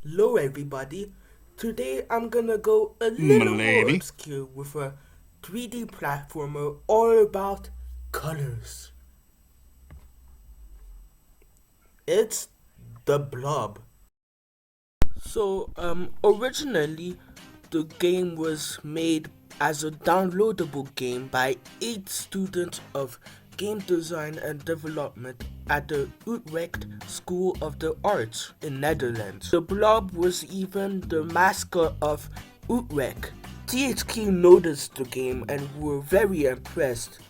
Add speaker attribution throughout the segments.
Speaker 1: Hello everybody, today I'm gonna go a little more obscure with a 3D platformer all about colors. It's the Blob. Originally the game was made as a downloadable game by 8 students of game design and development at the Utrecht School of the Arts in Netherlands. The Blob was even the mascot of Utrecht. THQ noticed the game and were very impressed,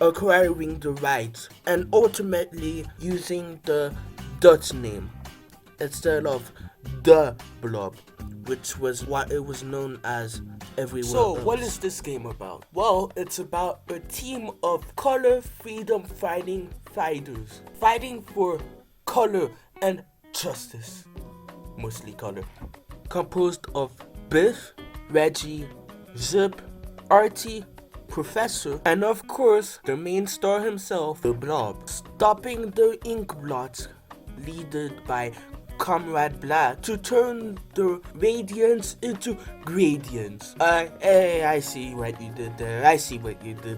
Speaker 1: acquiring the rights and ultimately using the Dutch name instead of the Blob, which was what it was known as everywhere else. So, what is this game about? Well, it's about a team of color freedom fighting fighters, fighting for color and justice, mostly color, composed of Biff, Reggie, Zip, Artie, Professor, and of course, the main star himself, the Blob, stopping the ink blots led by Comrade Black to turn the radiance into gradients. I see what you did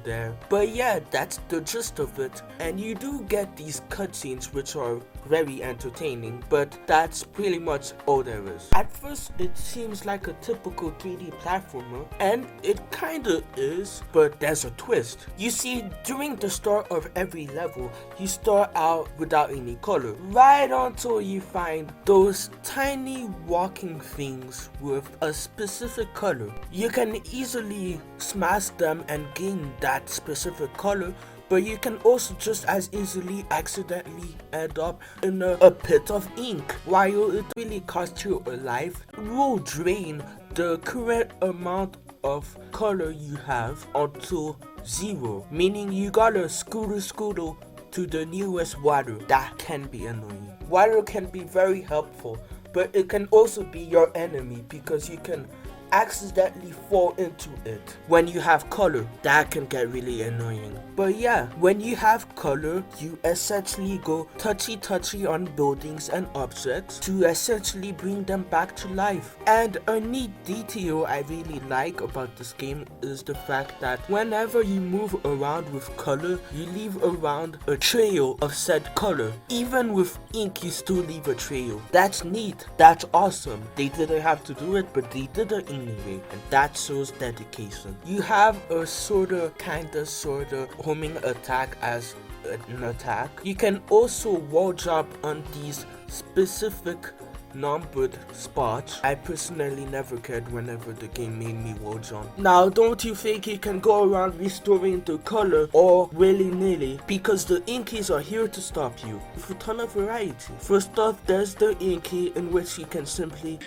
Speaker 1: there. But yeah, that's the gist of it. And you do get these cutscenes which are very entertaining, but that's pretty much all there is. At first, it seems like a typical 3D platformer, and it kinda is, but there's a twist. You see, during the start of every level, you start out without any color, right until you find those tiny walking things with a specific color. You can easily smash them and gain that specific color, but you can also just as easily accidentally end up in a pit of ink. While it really costs you a life, it will drain the current amount of color you have until 0, meaning you gotta scooter to the nearest water. That can be annoying. Water can be very helpful, but it can also be your enemy because you can accidentally fall into it. When you have color, that can get really annoying. But yeah, when you have color, you essentially go touchy on buildings and objects to essentially bring them back to life. And a neat detail I really like about this game is the fact that whenever you move around with color, you leave around a trail of said color. Even with ink, you still leave a trail. That's neat. That's awesome. They didn't have to do it, but they did it anyway, and that shows dedication. You have a sorta homing attack as an attack. You can also wall jump on these specific numbered spots. I personally never cared whenever the game made me wall jump. Now, don't you think you can go around restoring the color or willy-nilly, because the inkies are here to stop you with a ton of variety. First off, there's the inky, in which you can simply...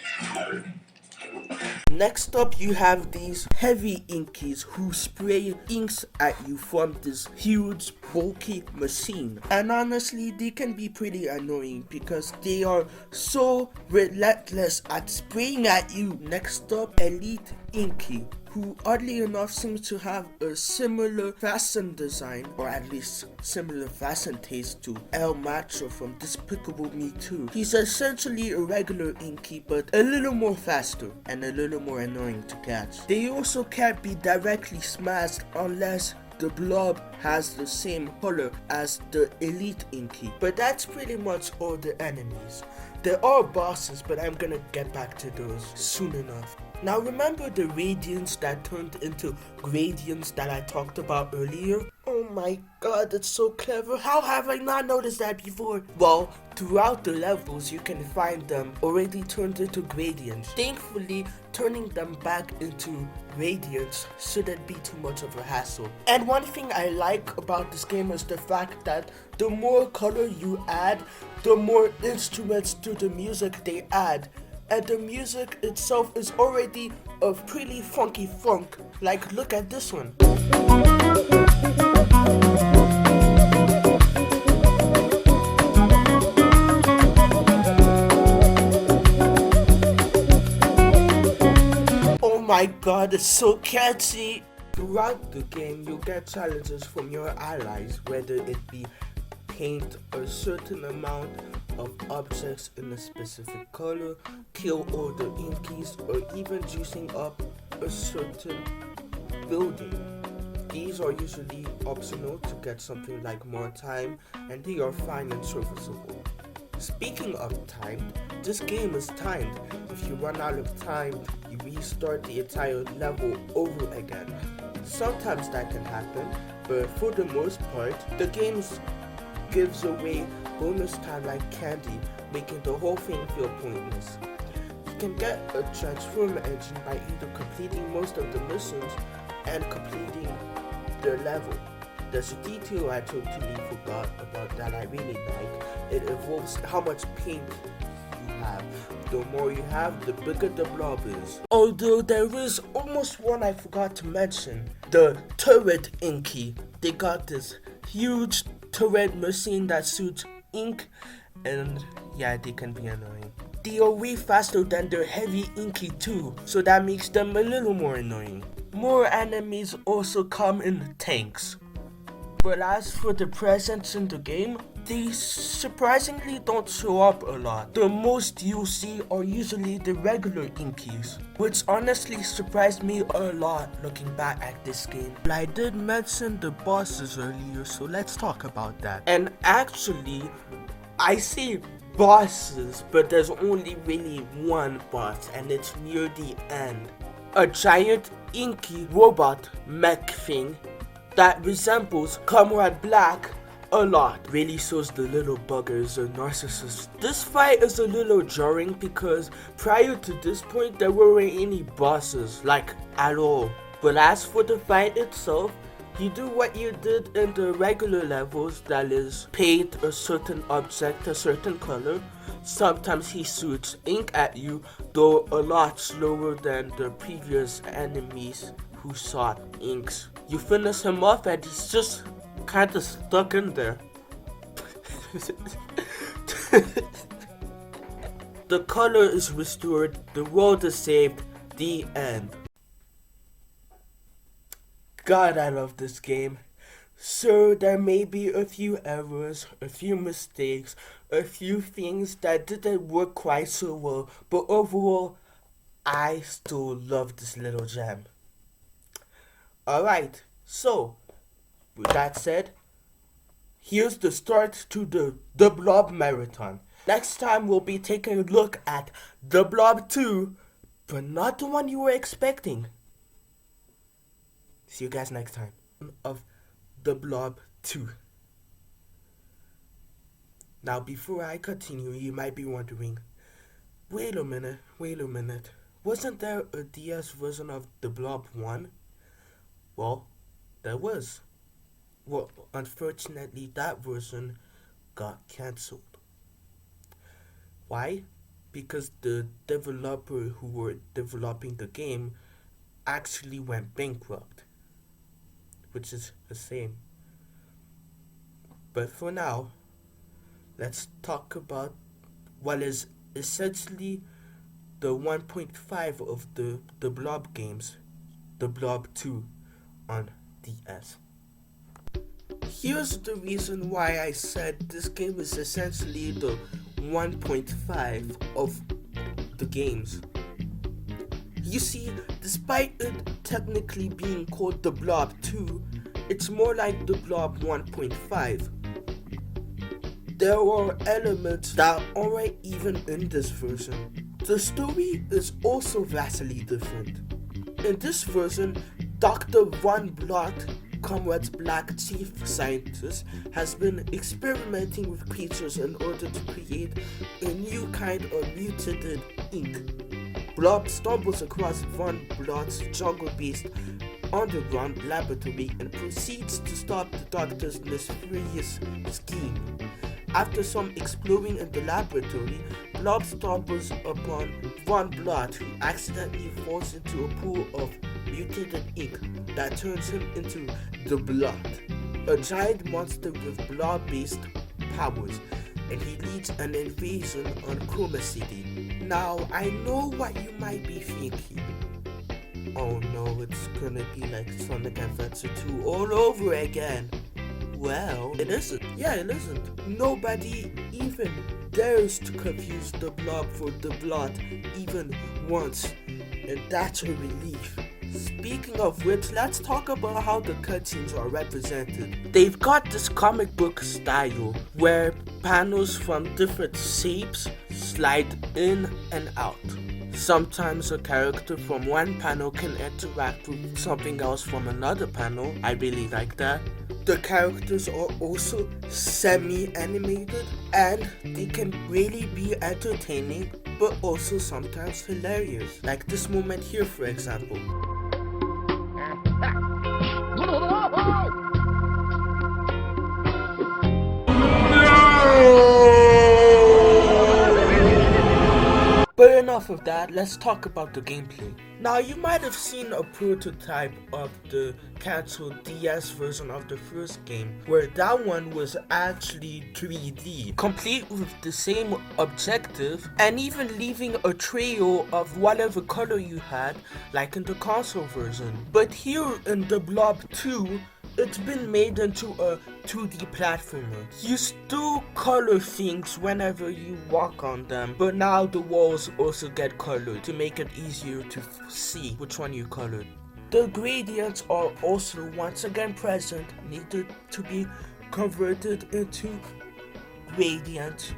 Speaker 1: Next up, you have these heavy inkies who spray inks at you from this huge bulky machine, and honestly they can be pretty annoying because they are so relentless at spraying at you. Next up, Elite Inky, who oddly enough seems to have a similar fashion design, or at least similar fashion taste to El Macho from Despicable Me 2. He's essentially a regular Inky, but a little more faster and a little more annoying to catch. They also can't be directly smashed unless the Blob has the same color as the Elite Inky, but that's pretty much all the enemies. There are bosses, but I'm gonna get back to those soon enough. Now, remember the radiance that turned into gradients that I talked about earlier? Oh my god, that's so clever. How have I not noticed that before? Well, throughout the levels you can find them already turned into gradients. Thankfully, turning them back into radiants shouldn't be too much of a hassle. And one thing I like about this game is the fact that the more color you add, the more instruments to the music they add. And the music itself is already a pretty funky funk. Like, look at this one. Oh my god, it's so catchy! Throughout the game, you'll get challenges from your allies, whether it be paint a certain amount of objects in a specific color, kill all the inkies, or even juicing up a certain building. These are usually optional to get something like more time, and they are fine and serviceable. Speaking of time, this game is timed. If you run out of time, you restart the entire level over again. Sometimes that can happen, but for the most part, the game gives away bonus time like candy, making the whole thing feel pointless. You can get a transform engine by either completing most of the missions and completing the level. There's a detail I totally forgot about that I really like. It involves how much paint you have. The more you have, the bigger the blob is. Although there is almost one I forgot to mention. The turret inky. They got this huge turret machine that shoots ink, and yeah, they can be annoying. They are way faster than their heavy inky too, so that makes them a little more annoying. More enemies also come in tanks. But as for the presents in the game, they surprisingly don't show up a lot. The most you'll see are usually the regular inkies, which honestly surprised me a lot looking back at this game. But I did mention the bosses earlier, so let's talk about that. And actually, I say bosses, but there's only really one boss, and it's near the end. A giant inky robot mech thing that resembles Comrade Black a lot. Really shows the little bugger is a narcissist. This fight is a little jarring because prior to this point there weren't any bosses, like at all. But as for the fight itself, you do what you did in the regular levels, that is, paint a certain object a certain color. Sometimes he shoots ink at you, though a lot slower than the previous enemies who shot inks. You finish him off and he's just kinda stuck in there. The color is restored, the world is saved, the end. God, I love this game. Sure, there may be a few errors, a few mistakes, a few things that didn't work quite so well, but overall, I still love this little gem. Alright, so, with that said, here's the start to the Blob Marathon. Next time we'll be taking a look at the Blob 2, but not the one you were expecting. See you guys next time of the Blob 2. Now before I continue, you might be wondering, wait a minute, wasn't there a DS version of the Blob 1? Well, there was. Well, unfortunately that version got cancelled. Why? Because the developer who were developing the game actually went bankrupt, which is a shame. But for now, let's talk about what is essentially the 1.5 of the Blob games, the Blob 2 on DS. Here's the reason why I said this game is essentially the 1.5 of the games. You see, despite it technically being called the Blob 2, it's more like the Blob 1.5. There are elements that aren't even in this version. The story is also vastly different. In this version, Dr. Von Blot, Comrade Black chief scientist, has been experimenting with creatures in order to create a new kind of mutated ink. Blob stumbles across Von Blot's jungle-based underground laboratory and proceeds to stop the doctor's nefarious scheme. After some exploring in the laboratory, Blob stumbles upon Von Blot, who accidentally falls into a pool of mutated ink that turns him into the Blob, a giant monster with blob-based powers, and he leads an invasion on Chroma City. Now, I know what you might be thinking. Oh no, it's gonna be like Sonic Adventure 2 all over again. Well, it isn't. Yeah, it isn't. Nobody even dares to confuse the Blob for the Blot even once, and that's a relief. Speaking of which, let's talk about how the cutscenes are represented. They've got this comic book style where panels from different shapes slide in and out. Sometimes a character from one panel can interact with something else from another panel. I really like that. The characters are also semi-animated and they can really be entertaining but also sometimes hilarious. Like this moment here, for example. But enough of that, let's talk about the gameplay. Now, you might have seen a prototype of the cancelled DS version of the first game, where that one was actually 3D, complete with the same objective, and even leaving a trail of whatever color you had, like in the console version. But here in the Blob 2, it's been made into a 2D platformer. You still color things whenever you walk on them, but now the walls also get colored to make it easier to see which one you colored. The gradients are also once again present, needed to be converted into gradients.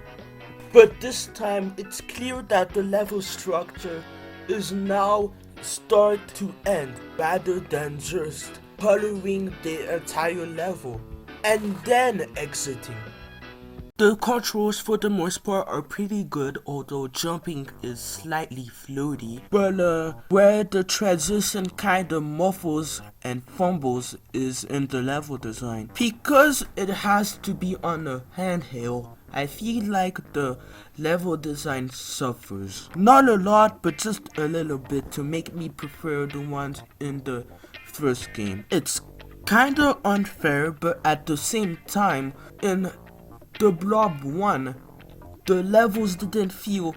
Speaker 1: But this time it's clear that the level structure is now start to end rather than just coloring the entire level and then exiting. The controls for the most part are pretty good, although jumping is slightly floaty. But where the transition kinda muffles and fumbles is in the level design. Because it has to be on a handheld, I feel like the level design suffers. Not a lot, but just a little bit to make me prefer the ones in the first game. It's kinda unfair, but at the same time, in the Blob 1, the levels didn't feel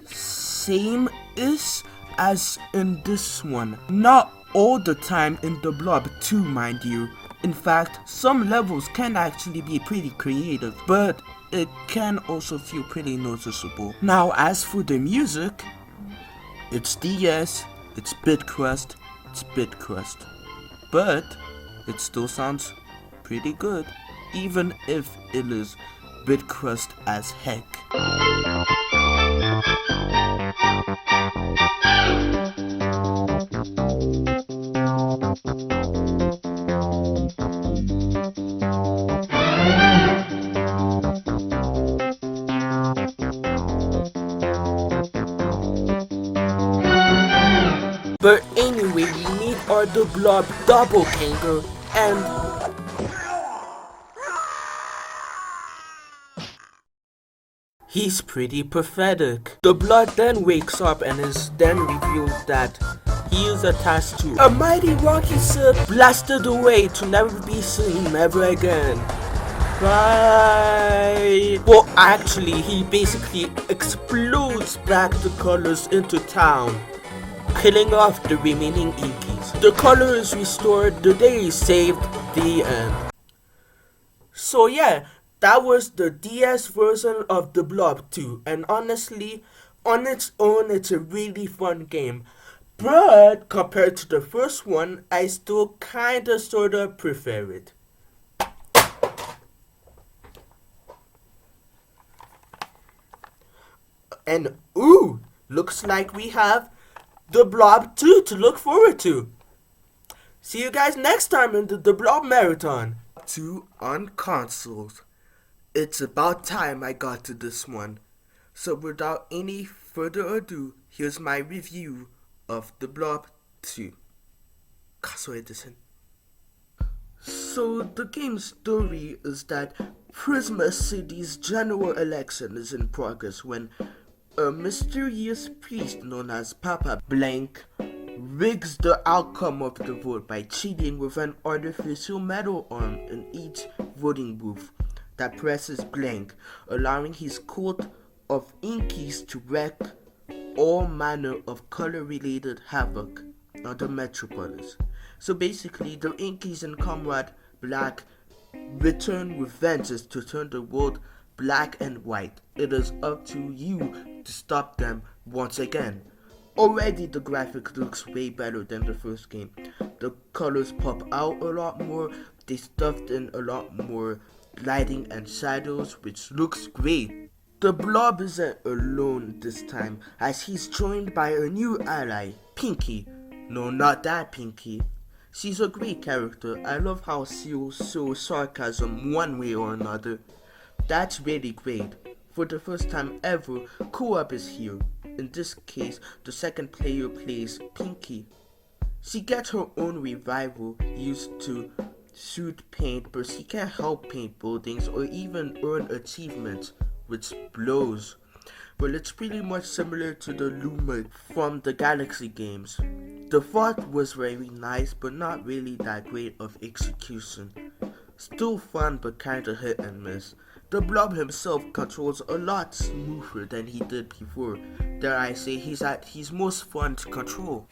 Speaker 1: same-ish as in this one. Not all the time in the Blob 2, mind you. In fact, some levels can actually be pretty creative, but it can also feel pretty noticeable. Now, as for the music, it's DS, it's Bitcrust, but it still sounds pretty good, even if it is Bitcrust as heck. But anyway, we meet our the Blob doppelganger and he's pretty pathetic. The Blood then wakes up and is then revealed that he is attached to a mighty rocky ship blasted away to never be seen ever again. Bye. Well, actually, he basically explodes back the colors into town, killing off the remaining Inkies. The color is restored, the day is saved, the end. So yeah, that was the DS version of the Blob 2, and honestly, on its own, it's a really fun game. But compared to the first one, I still kinda sorta prefer it. And ooh, looks like we have the Blob 2 to look forward to. See you guys next time in the Blob Marathon. 2 on consoles. It's about time I got to this one. So without any further ado, here's my review of the Blob 2 console edition. So the game's story is that Prisma City's general election is in progress when a mysterious priest known as Papa Blank rigs the outcome of the vote by cheating with an artificial metal arm in each voting booth that presses blank, allowing his cult of Inkies to wreak all manner of color-related havoc on the metropolis. So basically, the Inkies and Comrade Black return with vengeance to turn the world black and white. It is up to you to stop them once again. Already the graphics looks way better than the first game. The colors pop out a lot more, they stuffed in a lot more lighting and shadows, which looks great. The Blob isn't alone this time, as he's joined by a new ally, Pinky. No, not that Pinky. She's a great character. I love how she'll show sarcasm one way or another. That's really great. For the first time ever, co-op is here. In this case, the second player plays Pinky. She gets her own revival used to shoot paint, but she can't help paint buildings or even earn achievements, which blows. Well, it's pretty much similar to the Luma from the Galaxy games. The thought was very nice, but not really that great of execution. Still fun, but kinda hit and miss. The Blob himself controls a lot smoother than he did before. Dare I say, he's at his most fun to control.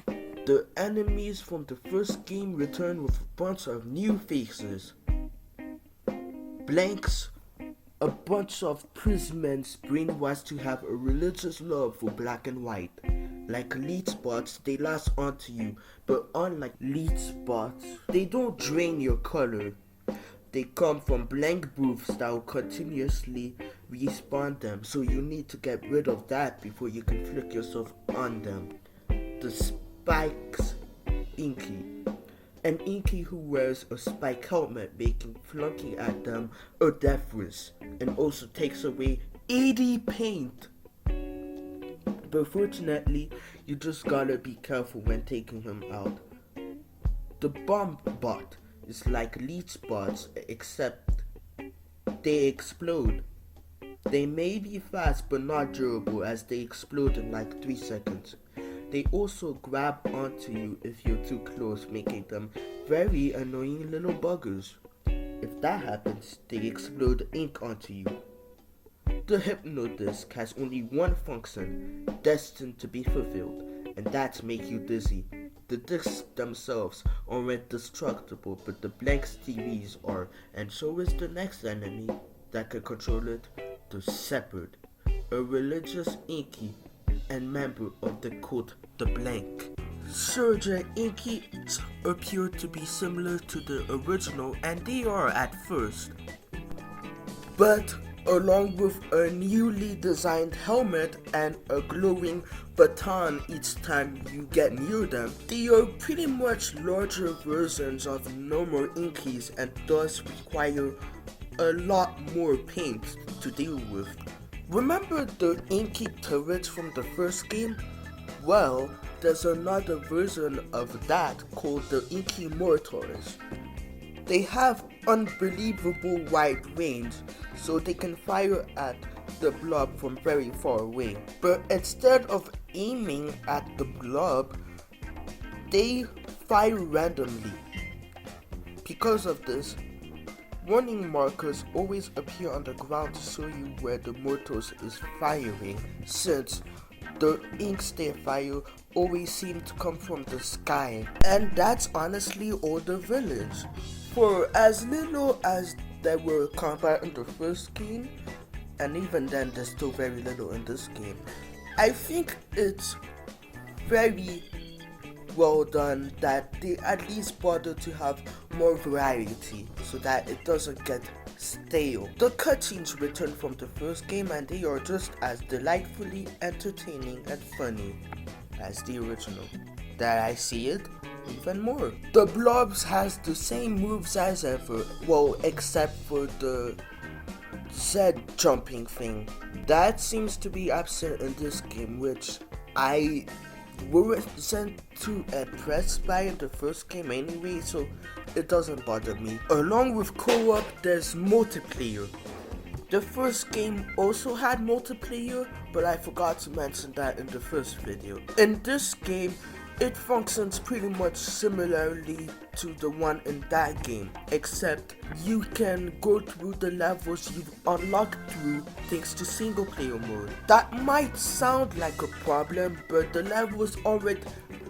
Speaker 1: The enemies from the first game return with a bunch of new faces. Blanks, a bunch of prismen brainwashed to have a religious love for black and white. Like leech bots, they last onto you, but unlike leech bots, they don't drain your color. They come from blank booths that will continuously respawn them, so you need to get rid of that before you can flick yourself on them. The Spikes Inky. An Inky who wears a spike helmet, making flunking at them a death wish, and also takes away 80 paint. But fortunately, you just gotta be careful when taking him out. The Bomb Bot is like leech bots, except they explode. They may be fast but not durable, as they explode in like 3 seconds. They also grab onto you if you're too close, making them very annoying little buggers. If that happens, they explode ink onto you. The Hypnodisc has only one function, destined to be fulfilled, and that's make you dizzy. The discs themselves aren't destructible, but the blanks TVs are, and so is the next enemy that can control it, the Shepherd, a religious Inky and member of the cult the Blank. Surge Inkies appear to be similar to the original, and they are at first. But along with a newly designed helmet and a glowing baton each time you get near them, they are pretty much larger versions of normal Inkies and thus require a lot more paint to deal with. Remember the Inky turrets from the first game? Well, there's another version of that called the Inky Mortars. They have unbelievable wide range, so they can fire at the Blob from very far away. But instead of aiming at the Blob, they fire randomly. Because of this, warning markers always appear on the ground to show you where the mortars is firing, since the inks they fire always seem to come from the sky. And that's honestly all the villains. For as little as there were combat in the first game, and even then there's still very little in this game, I think it's very well done that they at least bother to have more variety so that it doesn't get stale. The cutscenes return from the first game, and they are just as delightfully entertaining and funny as the original. Dare I see it? Even more. The Blobs has the same moves as ever, well, except for the Z jumping thing. That seems to be absent in this game, which I wasn't too impressed by in the first game anyway, so it doesn't bother me. Along with co-op, there's multiplayer. The first game also had multiplayer, but I forgot to mention that in the first video. In this game, it functions pretty much similarly to the one in that game, except you can go through the levels you've unlocked through thanks to single player mode. That might sound like a problem, but the levels aren't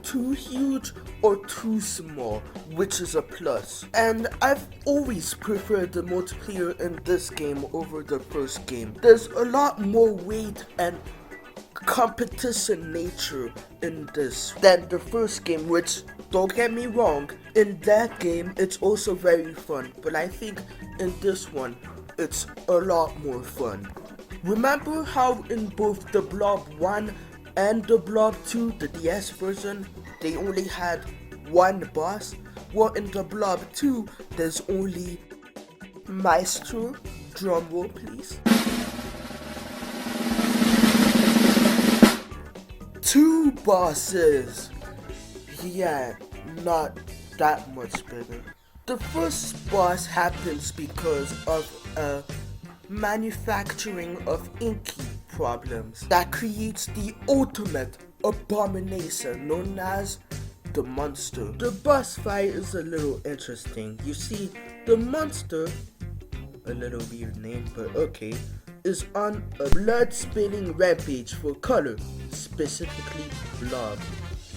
Speaker 1: too huge or too small, which is a plus. And I've always preferred the multiplayer in this game over the first game. There's a lot more weight and competition nature in this than the first game, which, don't get me wrong, in that game it's also very fun, but I think in this one it's a lot more fun. Remember how in both the Blob 1 and the Blob 2, the DS version, they only had one boss? Well, in the Blob 2 there's only Maestro, drumroll please, 2 bosses. Yeah, not that much better. The first boss happens because of a manufacturing of inky problems that creates the ultimate abomination known as the monster. The boss fight is a little interesting. You see, the monster, a little weird name, but okay, is on a blood-spilling rampage for color, specifically Blob.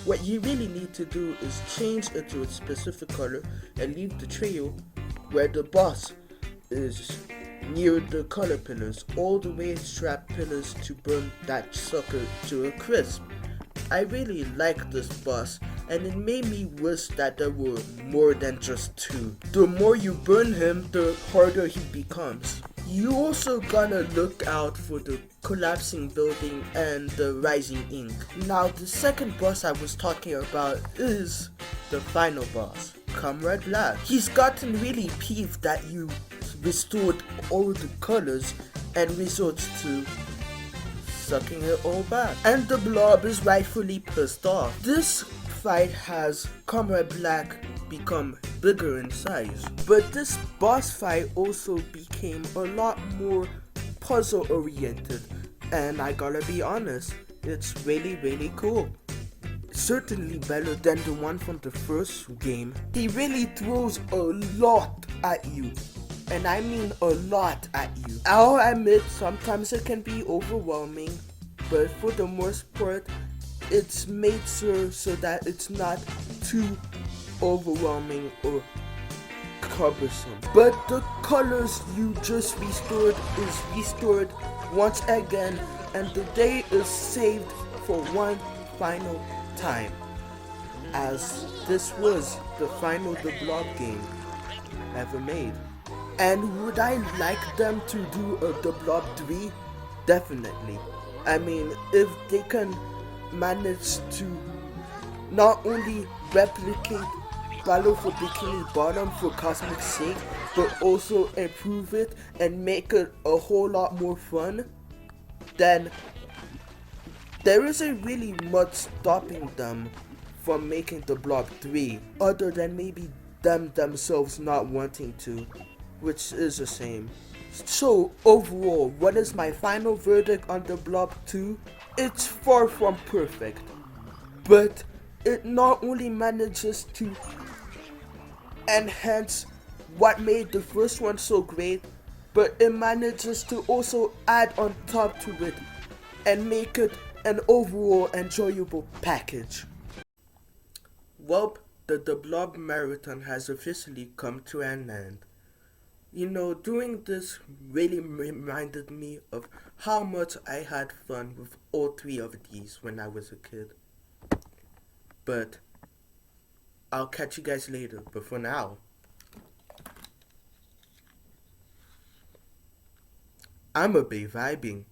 Speaker 1: What you really need to do is change it to a specific color and leave the trail where the boss is near the color pillars, all the way strap pillars to burn that sucker to a crisp. I really like this boss, and it made me wish that there were more than just 2. The more you burn him, the harder he becomes. You also gonna look out for the collapsing building and the rising ink. Now the second boss I was talking about is the final boss, Comrade Black. He's gotten really peeved that you restored all the colors and resorts to sucking it all back. And the Blob is rightfully pissed off. This fight has Comrade Black become bigger in size. But this boss fight also became a lot more puzzle oriented, and I gotta be honest, it's really cool. Certainly better than the one from the first game. He really throws a lot at you, and I mean a lot at you. I'll admit sometimes it can be overwhelming, but for the most part it's made sure so that it's not too overwhelming or cumbersome. But the colors you just restored is restored once again, and the day is saved for one final time, as this was the final The Blob game ever made. And would I like them to do a The Blob 3? Definitely. I mean, if they can manage to not only replicate Battle for Bikini Bottom for cosmic's sake, but also improve it and make it a whole lot more fun, then there isn't really much stopping them from making the Blob 3, other than maybe them themselves not wanting to, which is a shame. So overall, what is my final verdict on the Blob 2? It's far from perfect, but it not only manages to enhance what made the first one so great, but it manages to also add on top to it and make it an overall enjoyable package. Well, the Blob marathon has officially come to an end. You know, doing this really reminded me of how much I had fun with all 3 of these when I was a kid. But I'll catch you guys later, but for now, I'ma be vibing.